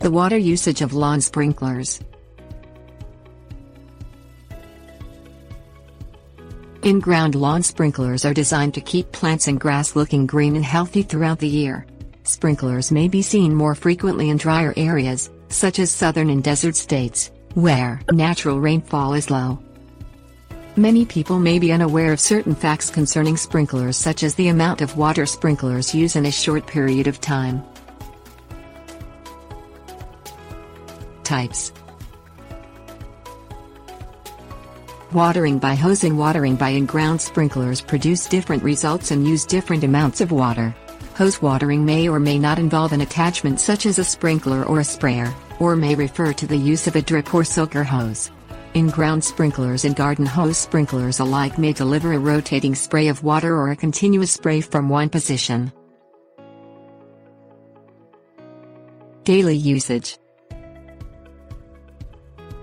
The water usage of lawn sprinklers. In-ground lawn sprinklers are designed to keep plants and grass looking green and healthy throughout the year. Sprinklers may be seen more frequently in drier areas, such as southern and desert states, where natural rainfall is low. Many people may be unaware of certain facts concerning sprinklers, such as the amount of water sprinklers use in a short period of time. Types. Watering by hose and watering by in-ground sprinklers produce different results and use different amounts of water. Hose watering may or may not involve an attachment such as a sprinkler or a sprayer, or may refer to the use of a drip or soaker hose. In-ground sprinklers and garden hose sprinklers alike may deliver a rotating spray of water or a continuous spray from one position. Daily usage.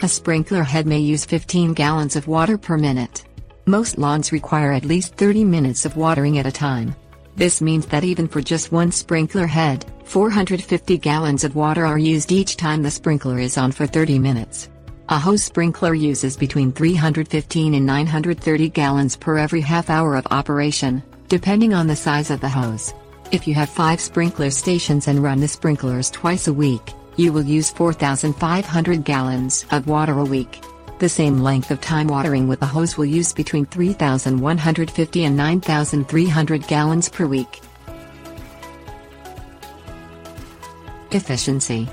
A sprinkler head may use 15 gallons of water per minute. Most lawns require at least 30 minutes of watering at a time. This means that even for just one sprinkler head, 450 gallons of water are used each time the sprinkler is on for 30 minutes. A hose sprinkler uses between 315 and 930 gallons per every half hour of operation, depending on the size of the hose. If you have 5 sprinkler stations and run the sprinklers twice a week, you will use 4,500 gallons of water a week. The same length of time watering with a hose will use between 3,150 and 9,300 gallons per week. Efficiency.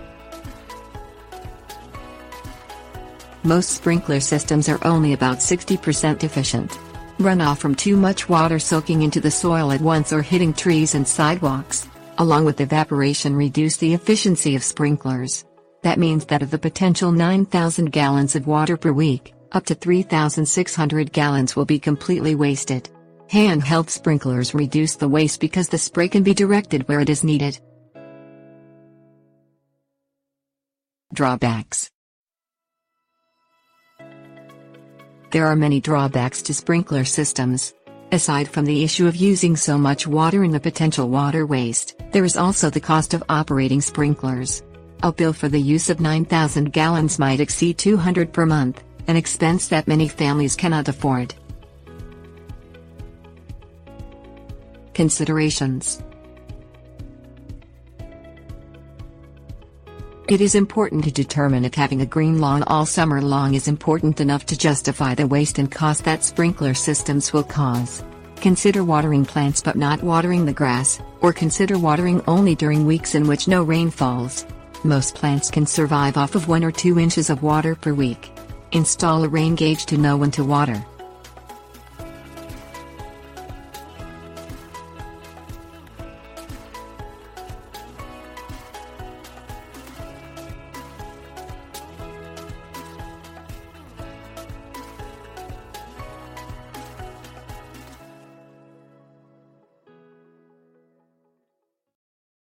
Most sprinkler systems are only about 60% efficient. Runoff from too much water soaking into the soil at once or hitting trees and sidewalks, along with evaporation, reduce the efficiency of sprinklers. That means that of the potential 9,000 gallons of water per week, up to 3,600 gallons will be completely wasted. Handheld sprinklers reduce the waste because the spray can be directed where it is needed. Drawbacks. There are many drawbacks to sprinkler systems. Aside from the issue of using so much water and the potential water waste, there is also the cost of operating sprinklers. A bill for the use of 9,000 gallons might exceed $200 per month, an expense that many families cannot afford. Considerations. It is important to determine if having a green lawn all summer long is important enough to justify the waste and cost that sprinkler systems will cause. Consider watering plants but not watering the grass, or consider watering only during weeks in which no rain falls. Most plants can survive off of 1 or 2 inches of water per week. Install a rain gauge to know when to water.